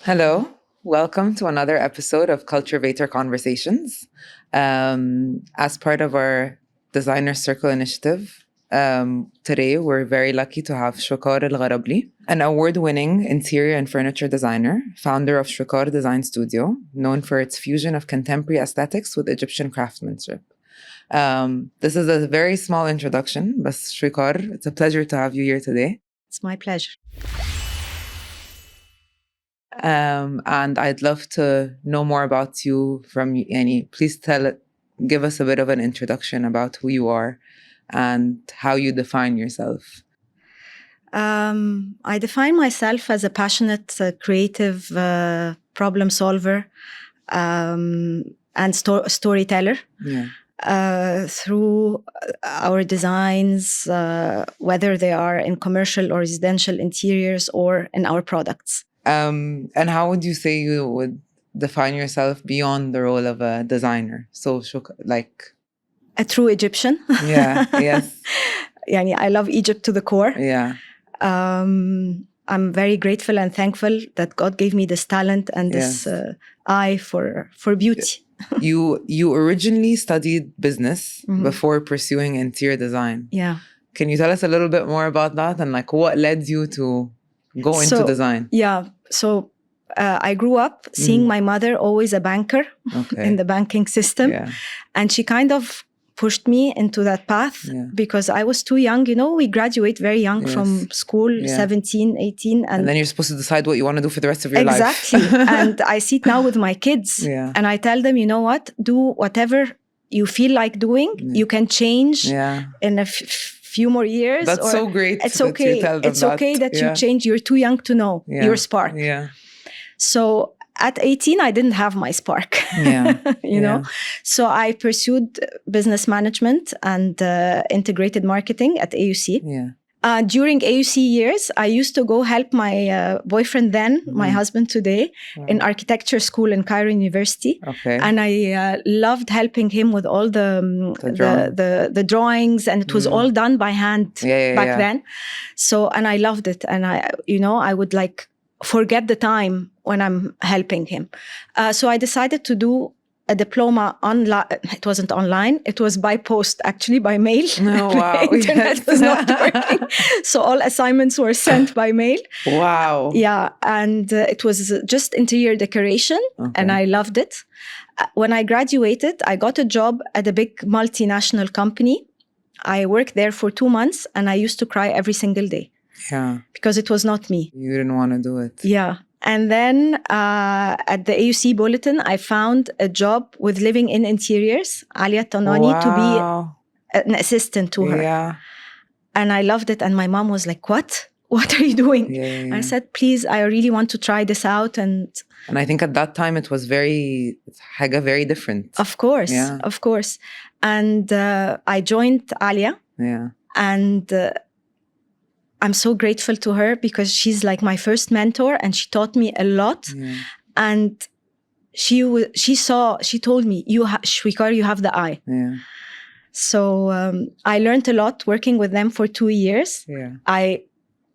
Hello, welcome to another episode of Culturvator Conversations. As part of our Designer Circle initiative, today we're very lucky to have Shewekar Elgharably, an award-winning interior and furniture designer, founder of Shewekar Design Studio, known for its fusion of contemporary aesthetics with Egyptian craftsmanship. This is a very small introduction, but Shewekar, it's a pleasure to have you here today. It's my pleasure. And I'd love to know more about you from you, Annie. Please give us a bit of an introduction about who you are and how you define yourself. I define myself as a passionate, creative problem solver and storyteller. Yeah. Through our designs, whether they are in commercial or residential interiors or in our products. And how would you say you would define yourself beyond the role of a designer? So, like a true Egyptian. Yeah. Yes. I love Egypt to the core. Yeah. I'm very grateful and thankful that God gave me this talent and this eye for beauty. You originally studied business before pursuing interior design. Yeah. Can you tell us a little bit more about that and like what led you to go into design? Yeah. So I grew up seeing my mother always a banker in the banking system. Yeah. And she kind of pushed me into that path because I was too young. You know, we graduate very young from school, 17, 18. And then you're supposed to decide what you want to do for the rest of your life. Exactly. And I see it now with my kids. And I tell them, you know what, do whatever you feel like doing. You can change in a few more years. That's so great. It's okay. It's okay that you change. You're too young to know your spark. Yeah. So at 18, I didn't have my spark. You know? So I pursued business management and integrated marketing at AUC. Yeah. During AUC years, I used to go help my boyfriend then, my husband today, in architecture school in Cairo University. Okay. And I loved helping him with all the drawings, and it was all done by hand back then. So, and I loved it. And I would like forget the time when I'm helping him. So I decided to do a diploma online. It wasn't online. It was by post, actually, by mail. Oh, wow. The internet was not working. So all assignments were sent by mail. Wow. Yeah. And it was just interior decoration. And I loved it. When I graduated, I got a job at a big multinational company. I worked there for 2 months and I used to cry every single day. Yeah. Because it was not me. You didn't want to do it. Yeah. And then at the AUC Bulletin, I found a job with Living in Interiors, Alia Tanani, to be an assistant to her. Yeah. And I loved it. And my mom was like, what? What are you doing? Yeah. I said, please, I really want to try this out. And I think at that time it was very different. Of course. Yeah. Of course. And I joined Alia. Yeah. And I'm so grateful to her because she's like my first mentor and she taught me a lot. Yeah. And she told me, Shewekar, you have the eye. Yeah. So I learned a lot working with them for 2 years. Yeah. I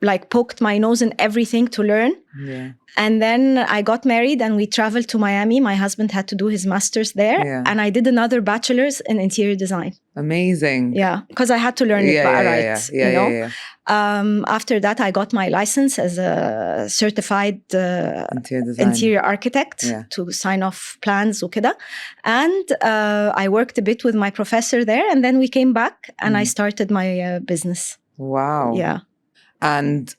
like poked my nose in everything to learn. Yeah. And then I got married and we traveled to Miami. My husband had to do his master's there. Yeah. And I did another bachelor's in interior design. Amazing. Yeah, because I had to learn it right. Yeah. After that, I got my license as a certified interior architect to sign off plans. And I worked a bit with my professor there. And then we came back and I started my business. Wow. Yeah. And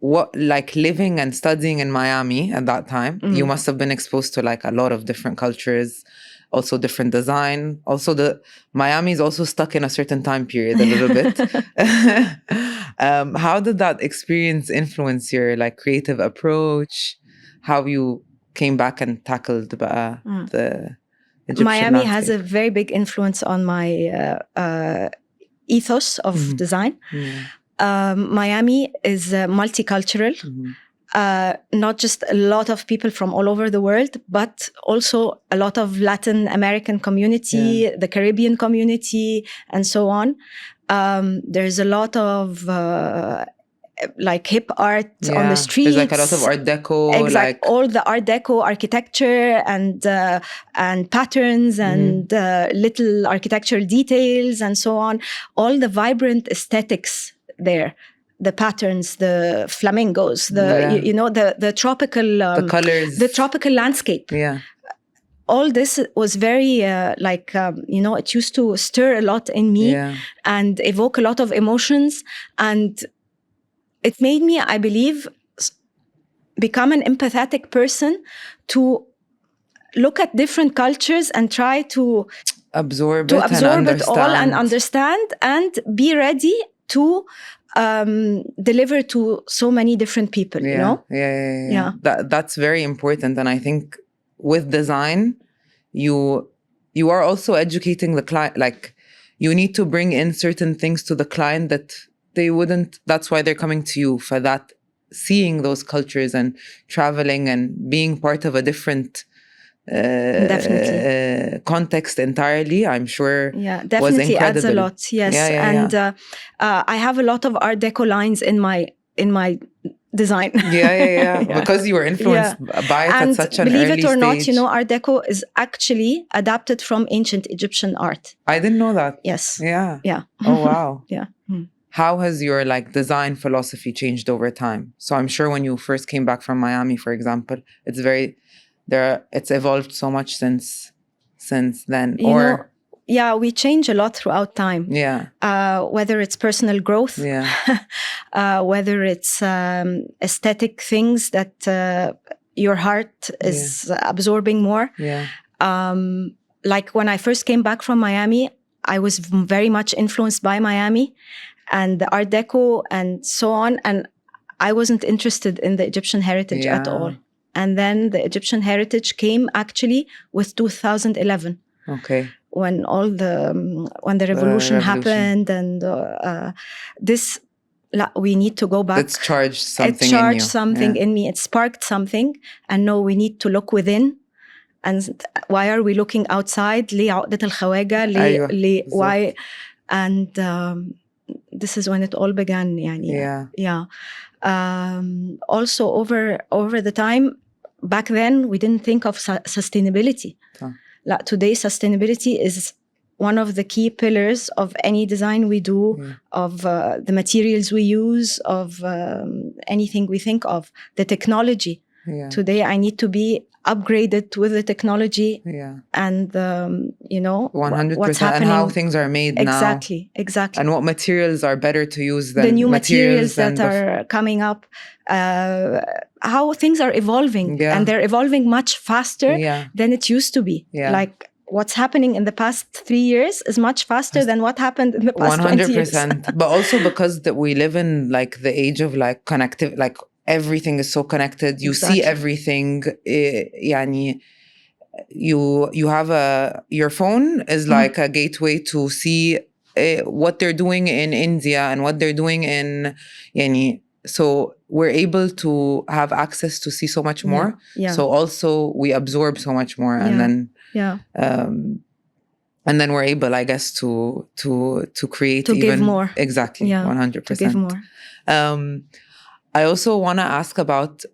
what, like living and studying in Miami at that time, you must have been exposed to like a lot of different cultures, also different design. Also Miami is also stuck in a certain time period a little bit. How did that experience influence your like creative approach? How you came back and tackled the Egyptian Miami landscape? has a very big influence on my ethos of design. Miami is multicultural, not just a lot of people from all over the world, but also a lot of Latin American community, the Caribbean community, and so on. There's a lot of like hip art on the streets. There's like a lot of Art Deco. Exactly. All the Art Deco architecture and patterns and little architectural details and so on. All the vibrant aesthetics there. The patterns, the flamingos, the tropical... the colors. The tropical landscape. Yeah. All this was very it used to stir a lot in me and evoke a lot of emotions. And it made me, I believe, become an empathetic person to look at different cultures and try to absorb it all and understand and be ready to deliver to so many different people, you know? Yeah. That's very important. And I think with design, you are also educating the client. Like, you need to bring in certain things to the client that they wouldn't. That's why they're coming to you for that, seeing those cultures and traveling and being part of a different context entirely. I'm sure. Yeah, definitely adds a lot. Yes, and I have a lot of Art Deco lines in my design. Yeah. Because you were influenced by it at such an early stage. Believe it or not, you know, Art Deco is actually adapted from ancient Egyptian art. I didn't know that. Yes. Yeah. Yeah. Oh, wow. Yeah. How has your design philosophy changed over time? So I'm sure when you first came back from Miami, for example, it's evolved so much since then. We change a lot throughout time. Yeah. Whether it's personal growth, whether it's aesthetic things that your heart is absorbing more. Yeah. Like when I first came back from Miami, I was very much influenced by Miami and the Art Deco and so on. And I wasn't interested in the Egyptian heritage at all. And then the Egyptian heritage came actually with 2011. Okay. When the revolution happened, and we need to go back. It's charged something in me. It sparked something, and no, we need to look within. And why are we looking outside? ليه عقدة الخواجة? Why? And this is when it all began. Also, over the time, back then, we didn't think of sustainability. Today, sustainability is one of the key pillars of any design we do, of the materials we use, of anything we think of, the technology. Today, I need to be upgraded with the technology and 100%, what's happening and how things are made now. Exactly. And what materials are better to use than the new materials that are coming up. How things are evolving, and they're evolving much faster than it used to be. Like what's happening in the past 3 years is much faster than what happened in the past 20 years. 100%. But also because that we live in the age of connective, everything is so connected. You see everything. You have your phone is like a gateway to see what they're doing in India and what they're doing in so we're able to have access to see so much more. So also we absorb so much more, and then and then we're able, I guess, to create to give more. Exactly. 100%. To give more. I also want to ask about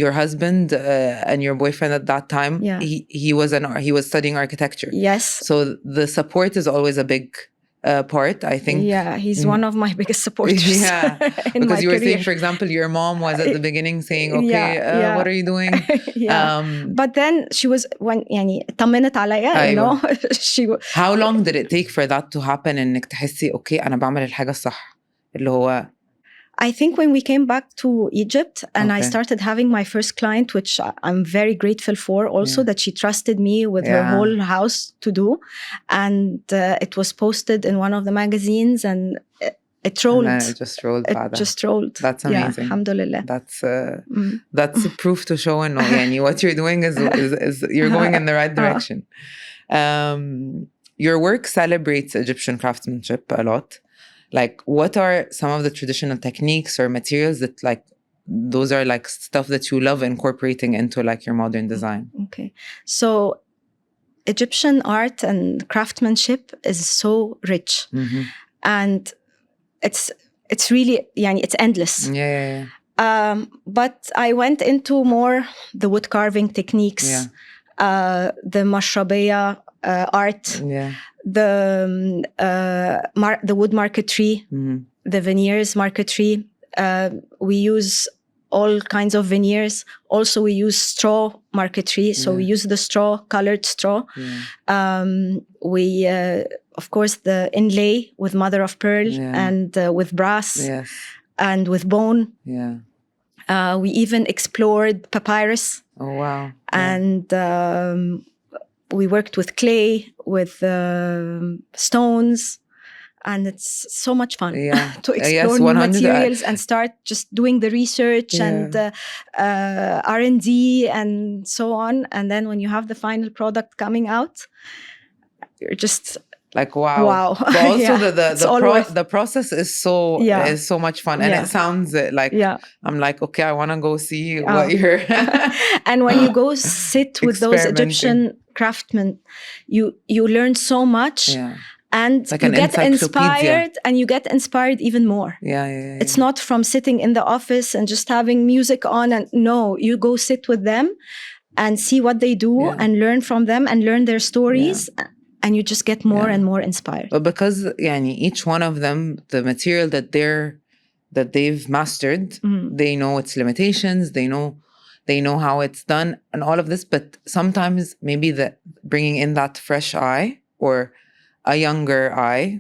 your husband and your boyfriend at that time. He was studying architecture. Yes. So the support is always a big part, I think. Yeah, he's one of my biggest supporters. Because you were saying, for example, your mom was at the beginning saying, "Okay, what are you doing?" But then she was طمنت عليا, you know. How long did it take for that to happen? إنك تحسي okay أنا بعمل الحاجة الصح اللي هو. I think when we came back to Egypt and I started having my first client, which I'm very grateful for also, that she trusted me with her whole house to do. And it was posted in one of the magazines, and it rolled. And it just rolled. Just rolled. That's amazing. Alhamdulillah. That's proof to show what you're doing is you're going in the right direction. Your work celebrates Egyptian craftsmanship a lot. What are some of the traditional techniques or materials that those are stuff that you love incorporating into your modern design? Okay. So Egyptian art and craftsmanship is so rich. And it's really, it's endless. Yeah. But I went into more the wood carving techniques, the mashrabiyya art, the wood marquetry, the veneers marquetry. We use all kinds of veneers. Also, we use straw marquetry. So we use the straw, colored straw. We, of course, the inlay with mother of pearl and with brass and with bone. We even explored papyrus. Oh, wow. And we worked with clay, with stones. And it's so much fun to explore new materials and start just doing the research and R&D and so on. And then when you have the final product coming out, you're just like, wow. But also the process is so much fun. And it sounds like, I'm like, okay, I want to go see what you're... And when you go sit with those Egyptian craftsmen, you learn so much. And like you get inspired, and you get inspired even more. It's not from sitting in the office and just having music on. And no, you go sit with them and see what they do and learn from them and learn their stories. And you just get more and more inspired. But because each one of them, the material that they've mastered, they know its limitations, they know how it's done and all of this. But sometimes maybe bringing in that fresh eye or a younger eye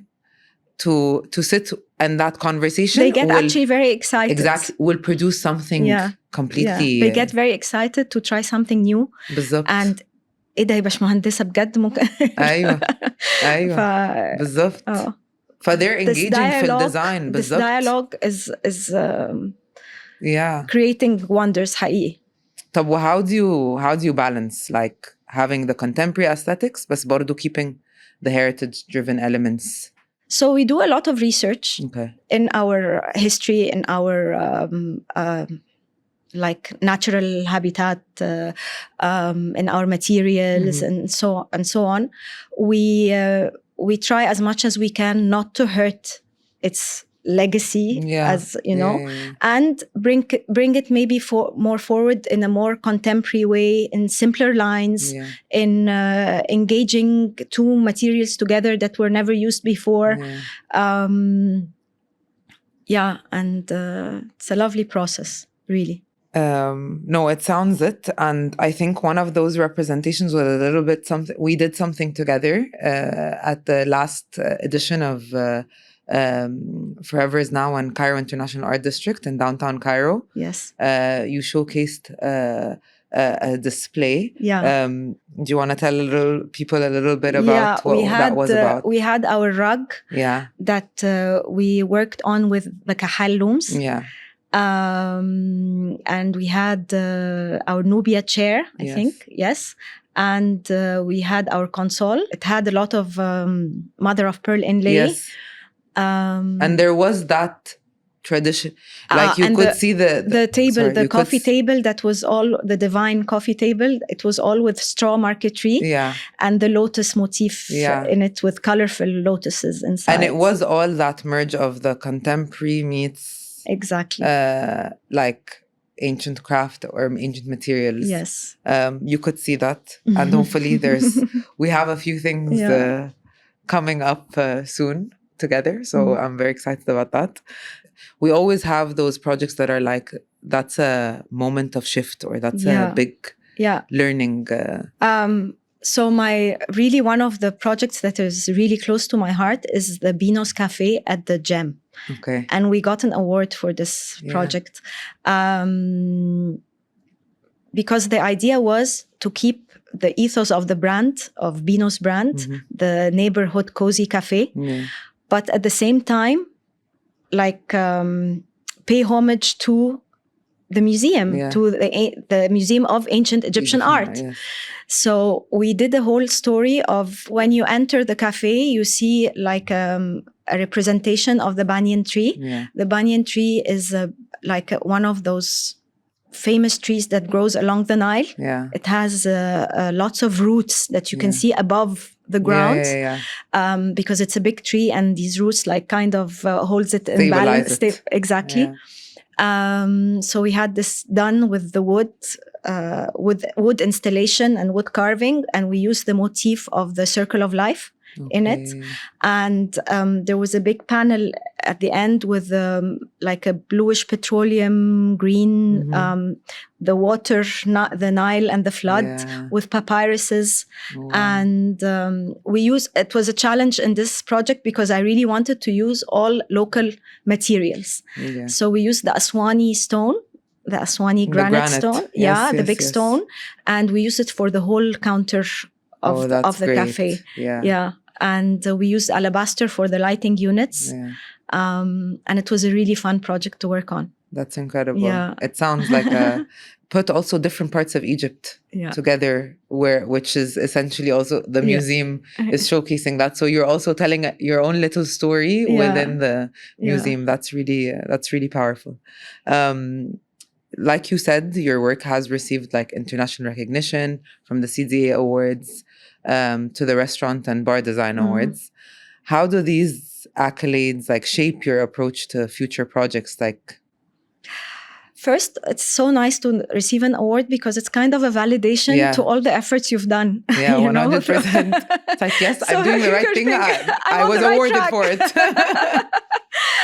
to sit and that conversation, they get actually very excited. Exactly, will produce something completely. They get very excited to try something new. بالضبط. And ايه ده يا باشمهندسة بجد ممكن. ايوه بالضبط. فthey're engaging في الديزاين. This dialogue is creating wonders حقيقي. طب how do you balance like having the contemporary aesthetics بس برضو keeping the heritage-driven elements? So we do a lot of research in our history, in our like natural habitat, in our materials, and so on. We try as much as we can not to hurt its legacy, as you know, and bring it maybe more forward in a more contemporary way, in simpler lines, in engaging two materials together that were never used before. And it's a lovely process, really. No, it sounds it. And I think one of those representations was a little bit something, we did something together at the last edition of Forever is Now in Cairo International Art District in downtown Cairo. Yes. You showcased a display. Do you want to tell people a little bit about what that was about? We had our rug that we worked on with the kahal looms. And we had our Nubia chair, I think. Yes. And we had our console. It had a lot of mother of pearl inlay. Yes. And there was that tradition, like you could see the table, the coffee table that was all the divine coffee table. It was all with straw marquetry, and the lotus motif in it with colorful lotuses inside. And it was all that merge of the contemporary meets like ancient craft or ancient materials. Yes, you could see that, and hopefully we have a few things coming up soon together, so I'm very excited about that. We always have those projects that are like, that's a moment of shift, or that's a big learning. So one of the projects that is really close to my heart is the Beano's Cafe at the Gem. Okay. And we got an award for this project. Because the idea was to keep the ethos of the brand, of Beano's brand, the neighborhood cozy cafe, but at the same time, like pay homage to the museum, to the Museum of Ancient Egyptian Art. So we did a whole story of when you enter the cafe, you see like a representation of the banyan tree. The banyan tree is like one of those famous trees that grows along the Nile. Yeah. It has lots of roots that you can see above the ground, because it's a big tree, and these roots like kind of holds it in balance. Exactly. Yeah. So we had this done with the wood installation and wood carving, and we used the motif of the circle of life in it. And there was a big panel at the end with like a bluish petroleum green, the water, the Nile and the flood with papyruses. And it was a challenge in this project because I really wanted to use all local materials. So we used the Aswani stone, the Aswani granite stone. The big stone. And we used it for the whole counter of the cafe. Yeah. And we used alabaster for the lighting units. And it was a really fun project to work on. That's incredible. Yeah. It sounds like put also different parts of Egypt together, which is essentially also the museum is showcasing that. So you're also telling your own little story within the museum. That's really powerful. Like you said, your work has received like international recognition from the CDA Awards to the Restaurant and Bar Design Awards. How do these accolades like shape your approach to future projects? Like, first, it's so nice to receive an award because it's kind of a validation to all the efforts you've done. Yeah, 100%. It's like, yes, so I'm doing the right thing. I was awarded for it.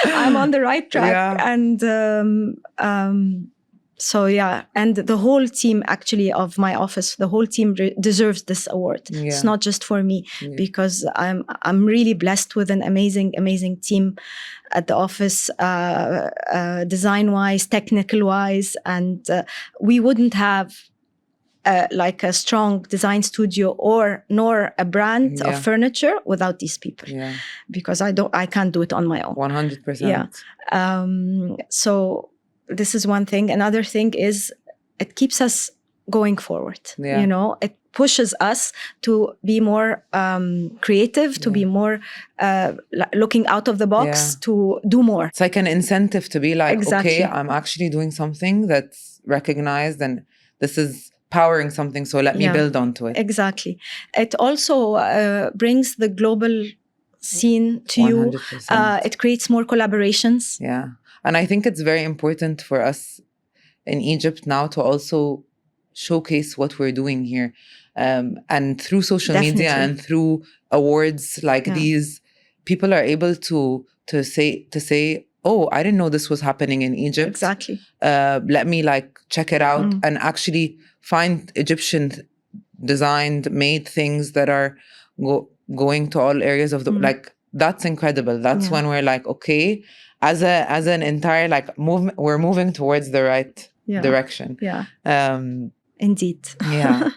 I'm on the right track. And so and the whole team actually of my office, the whole team deserves this award. It's not just for me because I'm really blessed with an amazing team at the office, design-wise, technical-wise, and we wouldn't have like a strong design studio nor a brand of furniture without these people. Because I can't do it on my own. 100%. Yeah. So this is one thing. Another thing is it keeps us going forward. You know, it pushes us to be more creative, to be more looking out of the box, to do more. It's like an incentive to be like, okay, I'm actually doing something that's recognized and this is powering something, so let me build onto it. Exactly. It also brings the global scene to 100%. You. It creates more collaborations. Yeah. And I think it's very important for us in Egypt now to also showcase what we're doing here. And through social media and through awards like these, people are able to say, oh, I didn't know this was happening in Egypt. Exactly. Let me like check it out and actually find Egyptian designed, made things that are going to all areas of the like. That's incredible. That's when we're like, okay, as an entire like movement, we're moving towards the right direction. Yeah. Indeed. Yeah.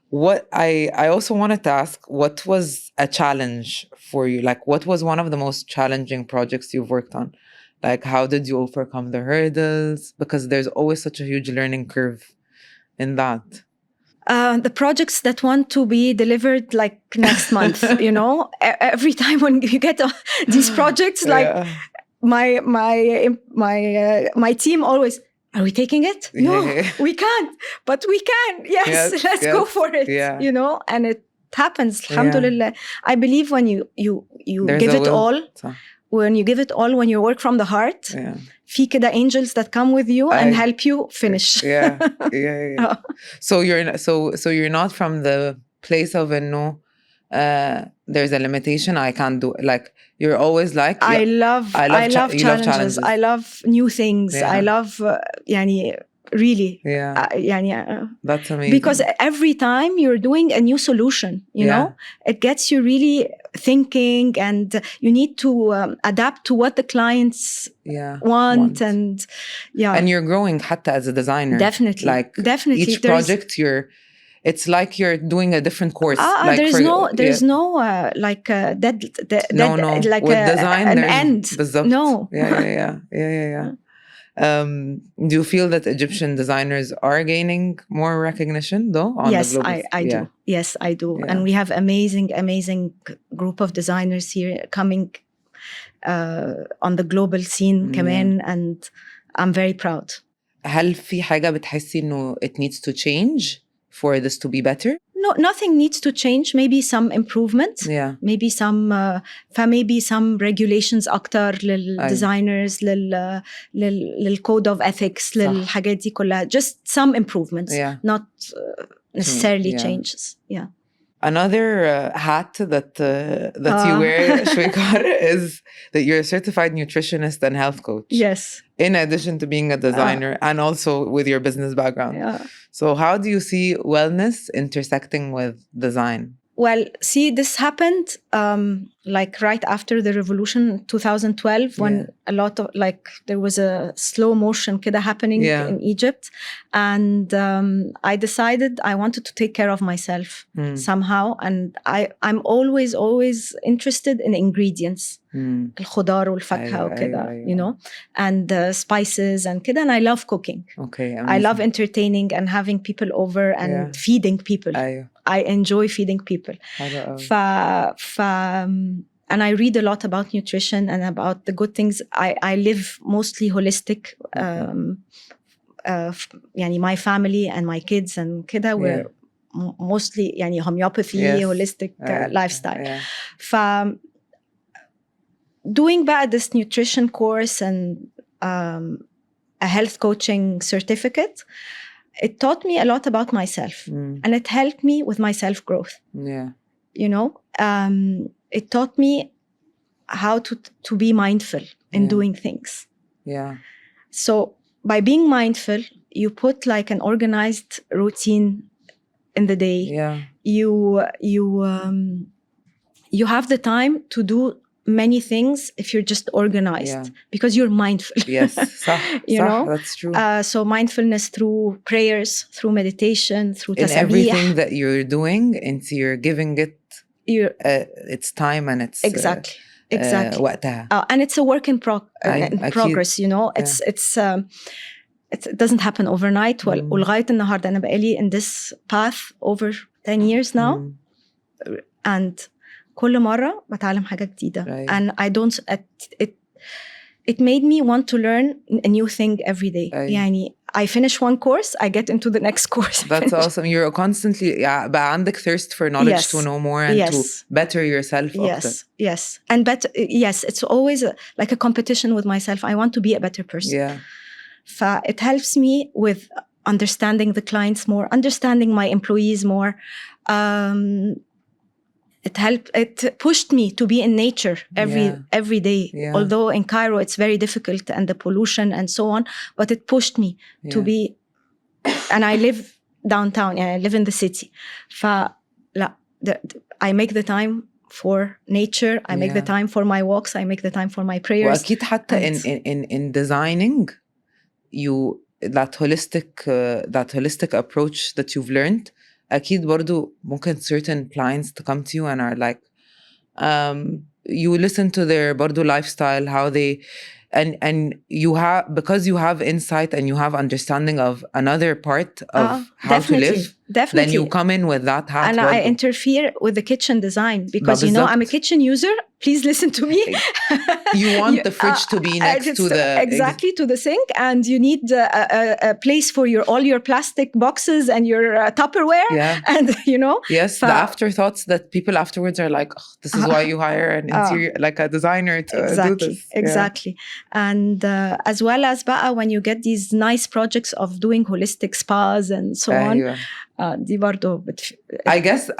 What I also wanted to ask, what was a challenge for you? Like, what was one of the most challenging projects you've worked on? Like, how did you overcome the hurdles? Because there's always such a huge learning curve in that. The projects that want to be delivered like next month, you know, every time when you get these projects, like my team always, are we taking it? No, we can't, but we can. Yes, let's go for it. You know, and it happens. Alhamdulillah. I believe when you give it all, when you give it all, when you work from the heart, في كده angels that come with you and help you finish. So you're not from the place of no. There's a limitation. I can't do it. Like you're always like I love challenges. I love new things. I love يعني really that's amazing because every time you're doing a new solution, you know, it gets you really thinking, and you need to adapt to what the clients want. And and you're growing hatta as a designer. Definitely each project it's like you're doing a different course. Like there's no like like with design an end. No. Yeah. Do you feel that Egyptian designers are gaining more recognition though? Yes, I do. Yes, I do. Yeah. And we have amazing group of designers here coming on the global scene, and I'm very proud. هل في حاجة بتحسي إنه it needs to change for this to be better? No, nothing needs to change. Maybe some improvement. Yeah. Maybe maybe some regulations أكتر للدesigners, للcode of ethics, للحاجات دي كلها. Just some improvements, not necessarily changes. Yeah. Another hat that you wear, Shewekar, is that you're a certified nutritionist and health coach. Yes. In addition to being a designer and also with your business background. Yeah. So how do you see wellness intersecting with design? Well, see, this happened like right after the revolution, 2012, when a lot of there was a slow motion كده happening in Egypt, and I decided I wanted to take care of myself somehow, and I'm always interested in ingredients, الخضار والفاكهة وكده, you know, and spices and كده, and I love cooking. Okay, amazing. I love entertaining and having people over and feeding people. I enjoy feeding people. And I read a lot about nutrition and about the good things. I live mostly holistic. يعني my family and my kids and كده we're mostly يعني homeopathy, holistic lifestyle. Doing this nutrition course and a health coaching certificate, it taught me a lot about myself, and it helped me with my self-growth. Yeah. You know, it taught me how to be mindful in doing things. Yeah. So by being mindful, you put like an organized routine in the day. Yeah. You have the time to do many things if you're just organized, because you're mindful. Yes, you know, that's true. So mindfulness through prayers, through meditation, through in everything that you're doing, and you're giving it its time and its exactly. وقتها. And it's a work in progress. You know, it doesn't happen overnight. ولغاية النهاردة أنا بقالي in this path over 10 years now, and كل مرة بتعلم حاجة جديدة. And I don't, it made me want to learn a new thing every day. يعني I finish one course, I get into the next course. That's awesome. You're constantly بقى عندك thirst for knowledge to know more and to better yourself. Yes. And it's always like a competition with myself. I want to be a better person. Yeah. It helps me with understanding the clients more, understanding my employees more. It pushed me to be in nature every day. Yeah. Although in Cairo it's very difficult and the pollution and so on, but it pushed me to be, and I live downtown and I live in the city. I make the time for nature, I make the time for my walks, I make the time for my prayers. وأكيد حتى in designing, that holistic approach that you've learned, أكيد برضو ممكن certain clients to come to you and are like, you listen to their برضو lifestyle, how they, and you have, because you have insight and you have understanding of another part of how to live, then you come in with that hat. And I interfere with the kitchen design because, you know, I'm a kitchen user. Please listen to me. You want the fridge to be next to the... Exactly, to the sink. And you need a place for all your plastic boxes and your Tupperware. Yeah. And, you know. Yes, the afterthoughts that people afterwards are like, oh, this is why you hire an interior, like a designer to do this. Exactly. And as well as when you get these nice projects of doing holistic spas and so on. دي برضو I guess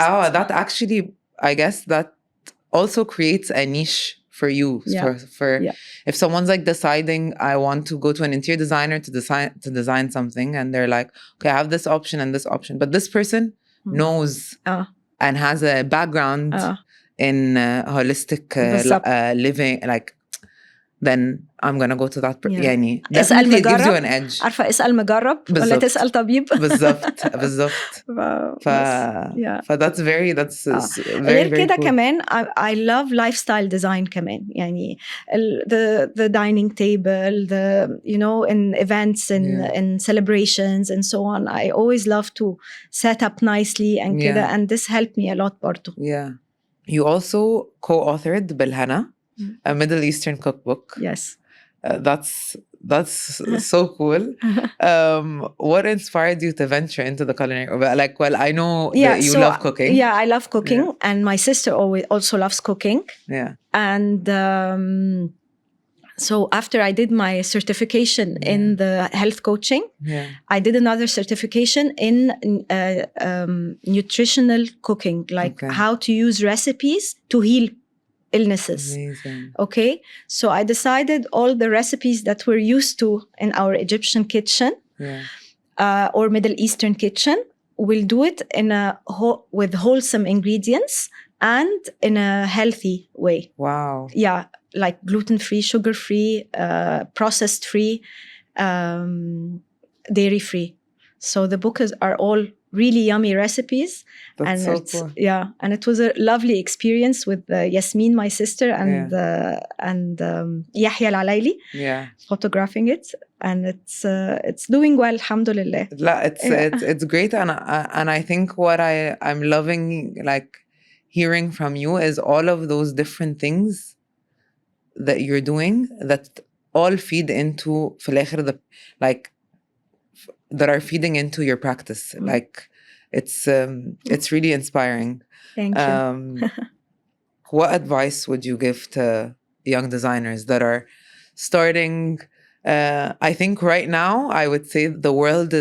that also creates a niche for you. For if someone's like deciding, I want to go to an interior designer to design something, and they're like, okay, I have this option and this option, but this person knows and has a background in holistic living, like, then I'm gonna go to that يعني definitely it gives you an edge. عارفة اسأل مجرب ولا تسأل طبيب. بالضبط that's very غير كده cool. كمان I love lifestyle design كمان يعني the dining table, you know, in events in celebrations and so on. I always love to set up nicely and كده, and this helped me a lot برضو. You also co-authored بالهنا, a Middle Eastern cookbook. Yes. That's That's so cool. What inspired you to venture into the culinary? Like, well, I know that you love cooking. Yeah, I love cooking, and my sister also loves cooking. Yeah. And so after I did my certification in the health coaching, I did another certification in nutritional cooking, like how to use recipes to heal illnesses. Amazing. Okay, so I decided all the recipes that we're used to in our Egyptian kitchen or Middle Eastern kitchen, we'll do it in with wholesome ingredients and in a healthy way. Wow. Yeah, like gluten-free, sugar-free, processed-free, dairy-free. So the books are all really yummy recipes. That's so cool. Yeah, and it was a lovely experience with Yasmin, my sister, and Yahya Al-Alayli, photographing it, and it's doing well, alhamdulillah. It's great, and I think what I'm loving, like hearing from you, is all of those different things that you're doing that all feed into في الآخر like that are feeding into your practice. Like it's really inspiring. Thank you. What advice would you give to young designers that are starting? I think right now I would say the world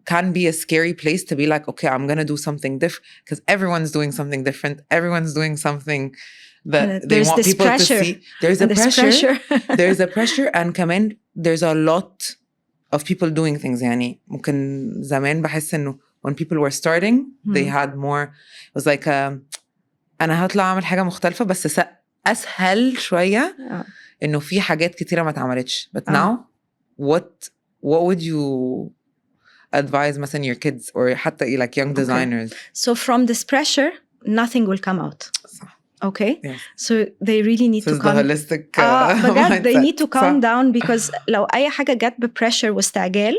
can be a scary place to be like, okay, I'm gonna do something different, because everyone's doing something different. Everyone's doing something that they want people to see. There's a pressure. There's a pressure, and كمان there's a lot of people doing things. يعني ممكن زمان بحس إنه when people were starting they had more. It was like أنا هطلع أعمل حاجة مختلفة بس أسهل شوية إنه في حاجات كتيرة ما اتعملتش. But now what would you advise مثلا your kids or حتى like young designers? So from this pressure nothing will come out. Okay, so they really need to calm. Holistic, but they need to calm down, because لو أي حاجة جت بpressure واستعجال,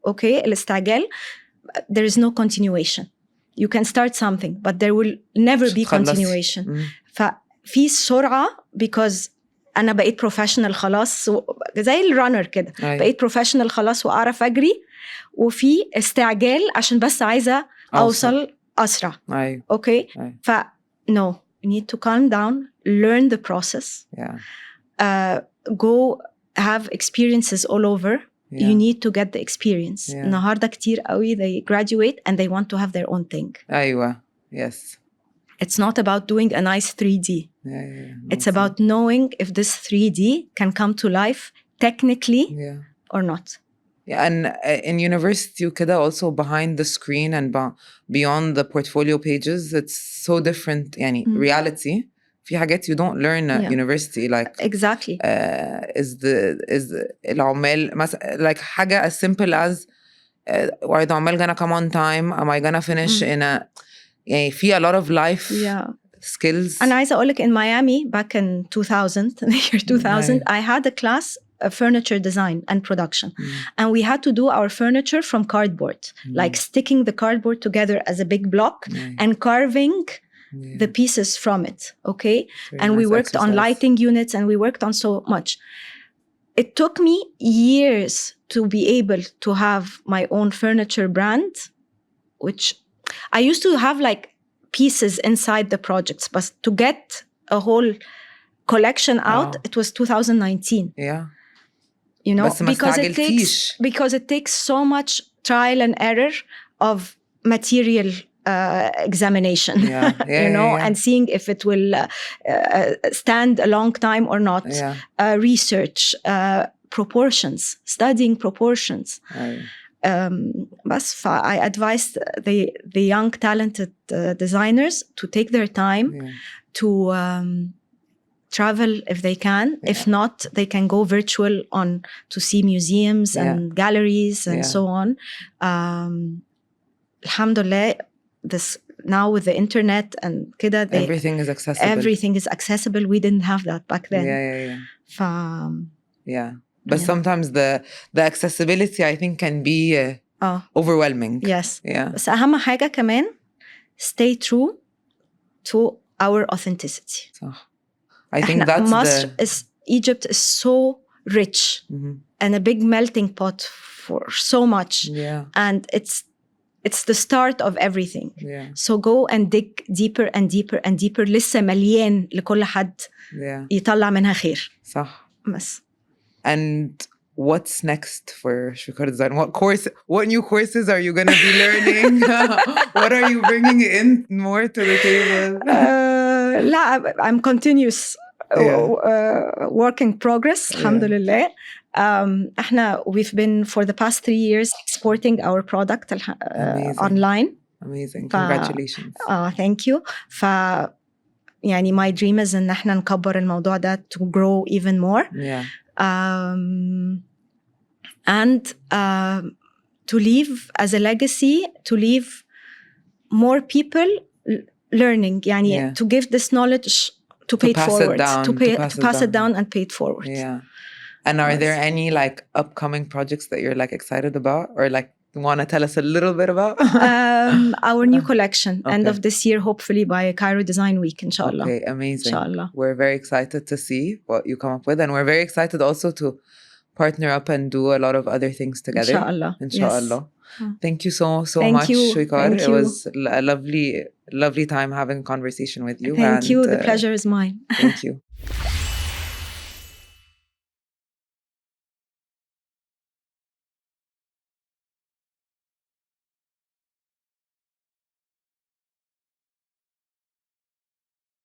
okay, الاستعجال, there is no continuation. You can start something, but there will never be continuation. ففي سرعة, because أنا بقيت professional خلاص, زي الرانر كده, بقيت professional خلاص وأعرف أجري, وفي استعجال عشان بس عايزة أوصل أسرع. Okay, no. You need to calm down, learn the process, go have experiences all over. You need to get the experience. النهاردة كتير قوي they graduate and they want to have their own thing. أيوة. Yes. It's not about doing a nice 3D. It's about knowing if this 3D can come to life technically or not. Yeah, and in university وكده also behind the screen and beyond the portfolio pages, it's so different. يعني reality في حاجات you don't learn at university, like exactly is العمال like حاجة as simple as are the عمال gonna come on time, am I gonna finish in a يعني في a lot of life skills. أنا عايزة أقولك in Miami back in 2000, in the year 2000, I had a class of furniture design and production. And we had to do our furniture from cardboard, like sticking the cardboard together as a big block and carving the pieces from it, okay? And we worked on lighting units, and we worked on so much. It took me years to be able to have my own furniture brand, which I used to have like pieces inside the projects, but to get a whole collection out, it was 2019. Yeah. You know, because it takes so much trial and error of material examination, you know, and seeing if it will stand a long time or not. Research, proportions, studying proportions. But I advised the young talented designers to take their time to travel if they can. If not, they can go virtual to see museums and galleries and so on. Alhamdulillah, this now with the internet and kida, everything is accessible. Everything is accessible. We didn't have that back then. But sometimes the accessibility, I think, can be overwhelming. Yes. بس أهم حاجة كمان, stay true to our authenticity. I think that's Egypt is so rich and a big melting pot for so much. And it's the start of everything. So go and dig deeper and deeper and deeper. لسه مليان لكل حد يطلع منها خير. صح. بس. And what's next for Shewekar Design? What new courses are you going to be learning? What are you bringing in more to the table? I'm continuous work in progress. Alhamdulillah. We've been for the past 3 years exporting our product online. Amazing. Congratulations. Thank you. يعني my dream is إن احنا نكبر الموضوع ده to grow even more. And to leave as a legacy, to leave more people learning. يعني to give this knowledge to pay it forward, to pass it down and pay it forward. And are there any like upcoming projects that you're like excited about or like want to tell us a little bit about? Our new collection, end of this year, hopefully by Cairo Design Week, inshallah. Okay, amazing. Inshallah. We're very excited to see what you come up with, and we're very excited also to partner up and do a lot of other things together. Inshallah. Yes. Thank you so much, Shewekar. It was a lovely time having a conversation with you. Thank you. The pleasure is mine. Thank you.